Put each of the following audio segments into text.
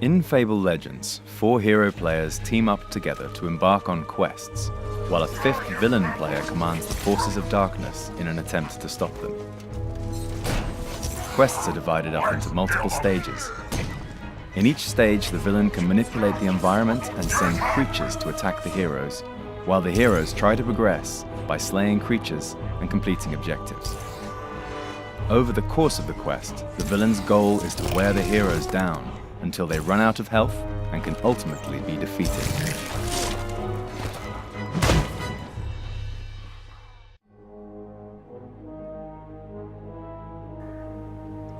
In Fable Legends, 4 hero players team up together to embark on quests, while a 5th villain player commands the forces of darkness in an attempt to stop them. Quests are divided up into multiple stages. In each stage, the villain can manipulate the environment and send creatures to attack the heroes, while the heroes try to progress by slaying creatures and completing objectives. Over the course of the quest, the villain's goal is to wear the heroes down until they run out of health and can ultimately be defeated.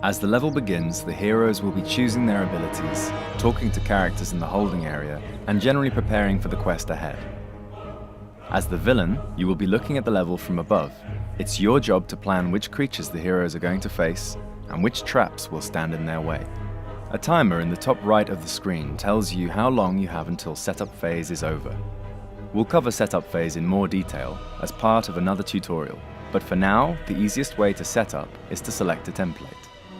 As the level begins, the heroes will be choosing their abilities, talking to characters in the holding area, and generally preparing for the quest ahead. As the villain, you will be looking at the level from above. It's your job to plan which creatures the heroes are going to face and which traps will stand in their way. A timer in the top right of the screen tells you how long you have until setup phase is over. We'll cover setup phase in more detail as part of another tutorial, but for now, the easiest way to set up is to select a template.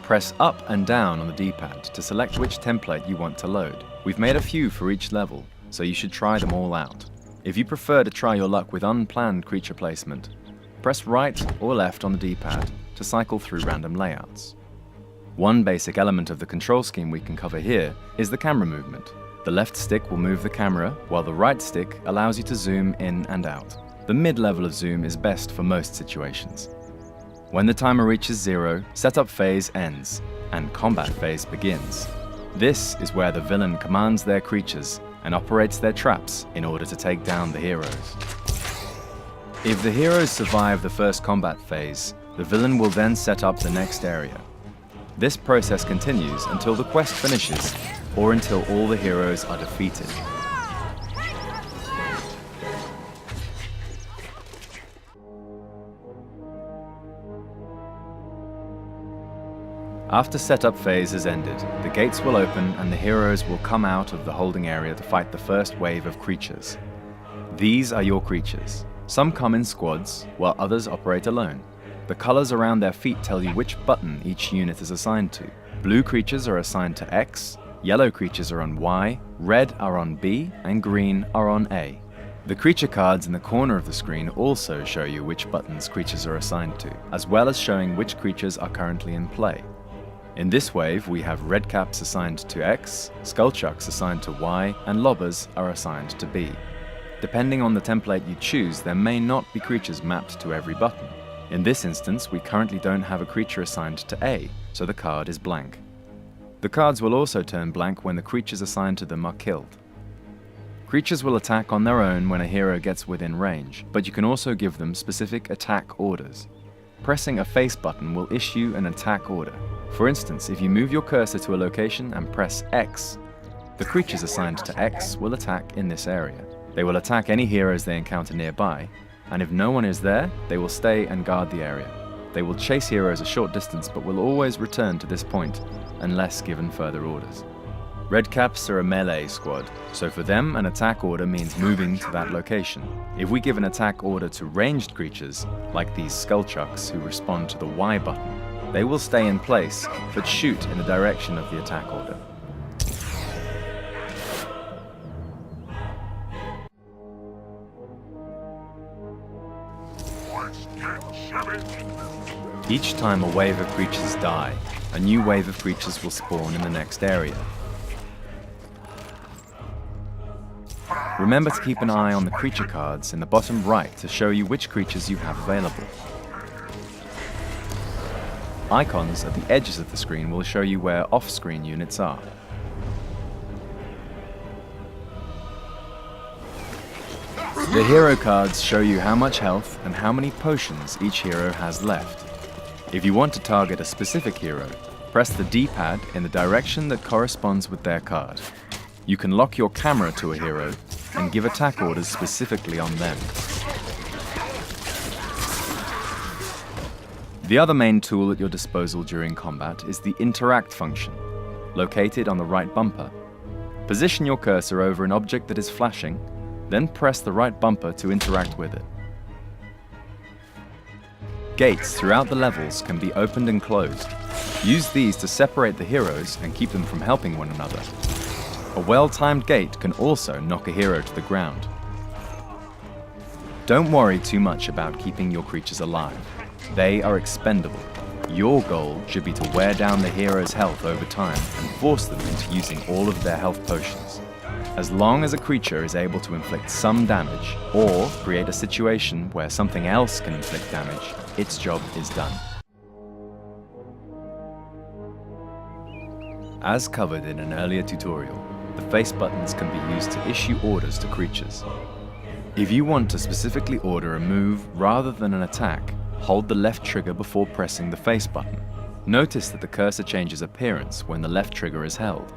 Press up and down on the D-pad to select which template you want to load. We've made a few for each level, so you should try them all out. If you prefer to try your luck with unplanned creature placement, press right or left on the D-pad to cycle through random layouts. One basic element of the control scheme we can cover here is the camera movement. The left stick will move the camera, while the right stick allows you to zoom in and out. The mid-level of zoom is best for most situations. When the timer reaches 0, setup phase ends, and combat phase begins. This is where the villain commands their creatures and operates their traps in order to take down the heroes. If the heroes survive the first combat phase, the villain will then set up the next area. This process continues until the quest finishes, or until all the heroes are defeated. After setup phase has ended, the gates will open and the heroes will come out of the holding area to fight the first wave of creatures. These are your creatures. Some come in squads, while others operate alone. The colors around their feet tell you which button each unit is assigned to. Blue creatures are assigned to X, yellow creatures are on Y, red are on B, and green are on A. The creature cards in the corner of the screen also show you which buttons creatures are assigned to, as well as showing which creatures are currently in play. In this wave, we have redcaps assigned to X, skullchucks assigned to Y, and lobbers are assigned to B. Depending on the template you choose, there may not be creatures mapped to every button. In this instance, we currently don't have a creature assigned to A, so the card is blank. The cards will also turn blank when the creatures assigned to them are killed. Creatures will attack on their own when a hero gets within range, but you can also give them specific attack orders. Pressing a face button will issue an attack order. For instance, if you move your cursor to a location and press X, the creatures assigned to X will attack in this area. They will attack any heroes they encounter nearby, and if no one is there, they will stay and guard the area. They will chase heroes a short distance but will always return to this point, unless given further orders. Redcaps are a melee squad, so for them an attack order means moving to that location. If we give an attack order to ranged creatures, like these skullchucks who respond to the Y button, they will stay in place, but shoot in the direction of the attack order. Each time a wave of creatures die, a new wave of creatures will spawn in the next area. Remember to keep an eye on the creature cards in the bottom right to show you which creatures you have available. Icons at the edges of the screen will show you where off-screen units are. The hero cards show you how much health and how many potions each hero has left. If you want to target a specific hero, press the D-pad in the direction that corresponds with their card. You can lock your camera to a hero and give attack orders specifically on them. The other main tool at your disposal during combat is the Interact function, located on the right bumper. Position your cursor over an object that is flashing, then press the right bumper to interact with it. Gates throughout the levels can be opened and closed. Use these to separate the heroes and keep them from helping one another. A well-timed gate can also knock a hero to the ground. Don't worry too much about keeping your creatures alive. They are expendable. Your goal should be to wear down the hero's health over time and force them into using all of their health potions. As long as a creature is able to inflict some damage, or create a situation where something else can inflict damage, its job is done. As covered in an earlier tutorial, the face buttons can be used to issue orders to creatures. If you want to specifically order a move rather than an attack, hold the left trigger before pressing the face button. Notice that the cursor changes appearance when the left trigger is held.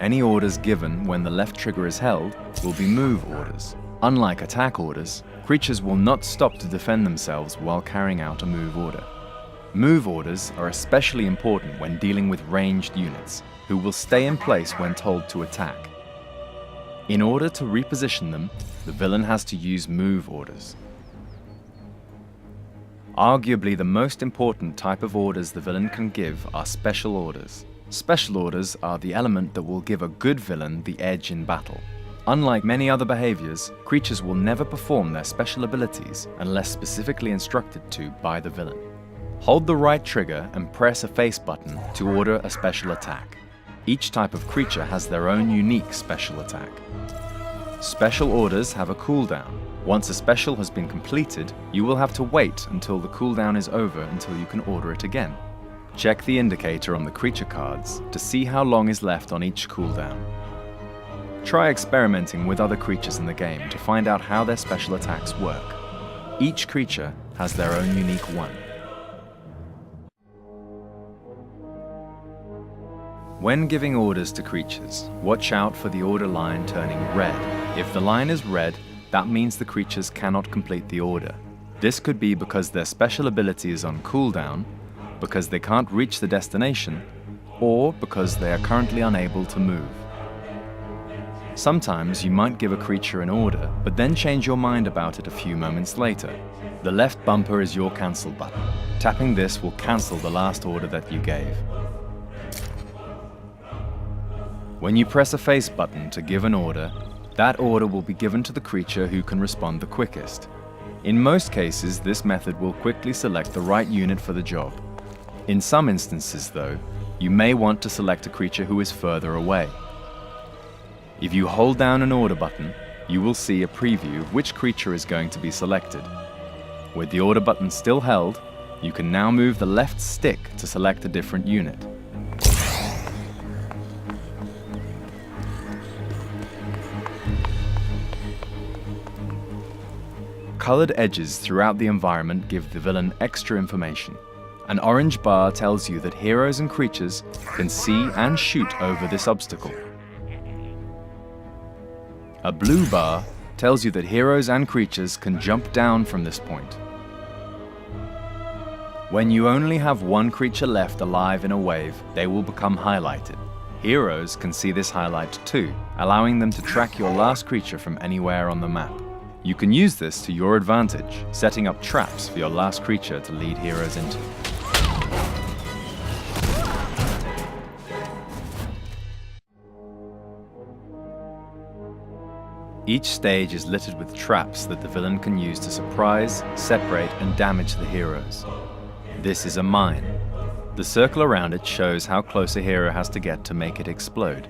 Any orders given when the left trigger is held will be move orders. Unlike attack orders, creatures will not stop to defend themselves while carrying out a move order. Move orders are especially important when dealing with ranged units, who will stay in place when told to attack. In order to reposition them, the villain has to use move orders. Arguably the most important type of orders the villain can give are special orders. Special orders are the element that will give a good villain the edge in battle. Unlike many other behaviors, creatures will never perform their special abilities unless specifically instructed to by the villain. Hold the right trigger and press a face button to order a special attack. Each type of creature has their own unique special attack. Special orders have a cooldown. Once a special has been completed, you will have to wait until the cooldown is over until you can order it again. Check the indicator on the creature cards to see how long is left on each cooldown. Try experimenting with other creatures in the game to find out how their special attacks work. Each creature has their own unique one. When giving orders to creatures, watch out for the order line turning red. If the line is red, that means the creatures cannot complete the order. This could be because their special ability is on cooldown, because they can't reach the destination, or because they are currently unable to move. Sometimes you might give a creature an order, but then change your mind about it a few moments later. The left bumper is your cancel button. Tapping this will cancel the last order that you gave. When you press a face button to give an order, that order will be given to the creature who can respond the quickest. In most cases, this method will quickly select the right unit for the job. In some instances, though, you may want to select a creature who is further away. If you hold down an order button, you will see a preview of which creature is going to be selected. With the order button still held, you can now move the left stick to select a different unit. Colored edges throughout the environment give the villain extra information. An orange bar tells you that heroes and creatures can see and shoot over this obstacle. A blue bar tells you that heroes and creatures can jump down from this point. When you only have one creature left alive in a wave, they will become highlighted. Heroes can see this highlight too, allowing them to track your last creature from anywhere on the map. You can use this to your advantage, setting up traps for your last creature to lead heroes into. Each stage is littered with traps that the villain can use to surprise, separate, and damage the heroes. This is a mine. The circle around it shows how close a hero has to get to make it explode.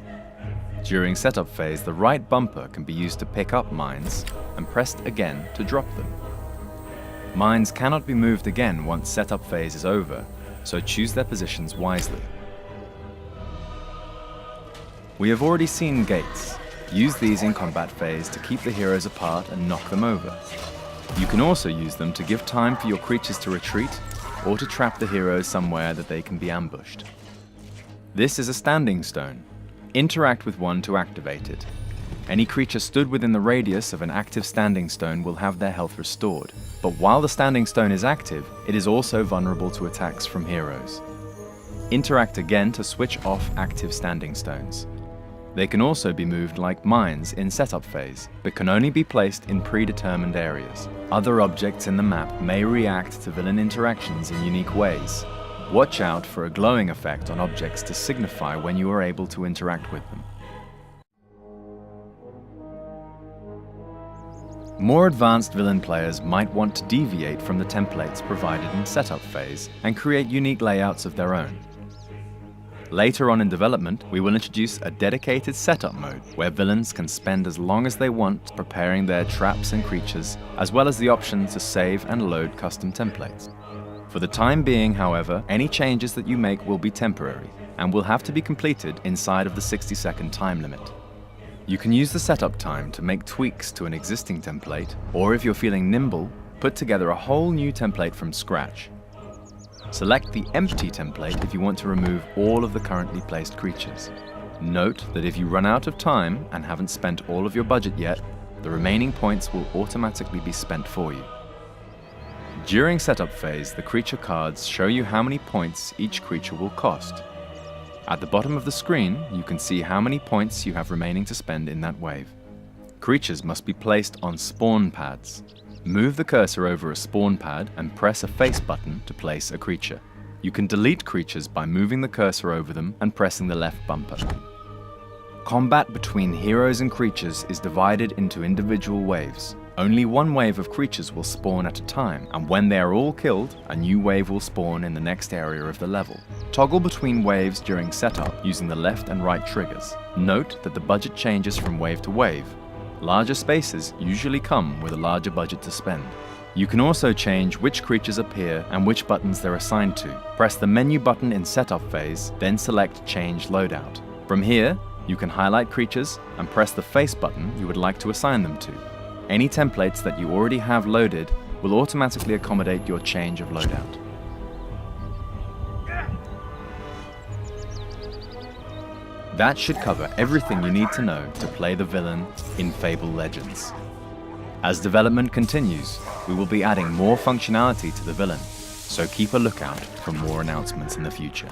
During setup phase, the right bumper can be used to pick up mines, and pressed again to drop them. Mines cannot be moved again once setup phase is over, so choose their positions wisely. We have already seen gates. Use these in combat phase to keep the heroes apart and knock them over. You can also use them to give time for your creatures to retreat, or to trap the heroes somewhere that they can be ambushed. This is a standing stone. Interact with one to activate it. Any creature stood within the radius of an active standing stone will have their health restored, but while the standing stone is active, it is also vulnerable to attacks from heroes. Interact again to switch off active standing stones. They can also be moved like mines in setup phase, but can only be placed in predetermined areas. Other objects in the map may react to villain interactions in unique ways. Watch out for a glowing effect on objects to signify when you are able to interact with them. More advanced villain players might want to deviate from the templates provided in setup phase and create unique layouts of their own. Later on in development, we will introduce a dedicated setup mode where villains can spend as long as they want preparing their traps and creatures, as well as the option to save and load custom templates. For the time being, however, any changes that you make will be temporary and will have to be completed inside of the 60-second time limit. You can use the setup time to make tweaks to an existing template, or if you're feeling nimble, put together a whole new template from scratch. Select the empty template if you want to remove all of the currently placed creatures. Note that if you run out of time and haven't spent all of your budget yet, the remaining points will automatically be spent for you. During setup phase, the creature cards show you how many points each creature will cost. At the bottom of the screen, you can see how many points you have remaining to spend in that wave. Creatures must be placed on spawn pads. Move the cursor over a spawn pad and press a face button to place a creature. You can delete creatures by moving the cursor over them and pressing the left bumper. Combat between heroes and creatures is divided into individual waves. Only one wave of creatures will spawn at a time, and when they are all killed, a new wave will spawn in the next area of the level. Toggle between waves during setup using the left and right triggers. Note that the budget changes from wave to wave. Larger spaces usually come with a larger budget to spend. You can also change which creatures appear and which buttons they're assigned to. Press the menu button in setup phase, then select Change Loadout. From here, you can highlight creatures and press the face button you would like to assign them to. Any templates that you already have loaded will automatically accommodate your change of loadout. That should cover everything you need to know to play the villain in Fable Legends. As development continues, we will be adding more functionality to the villain, so keep a lookout for more announcements in the future.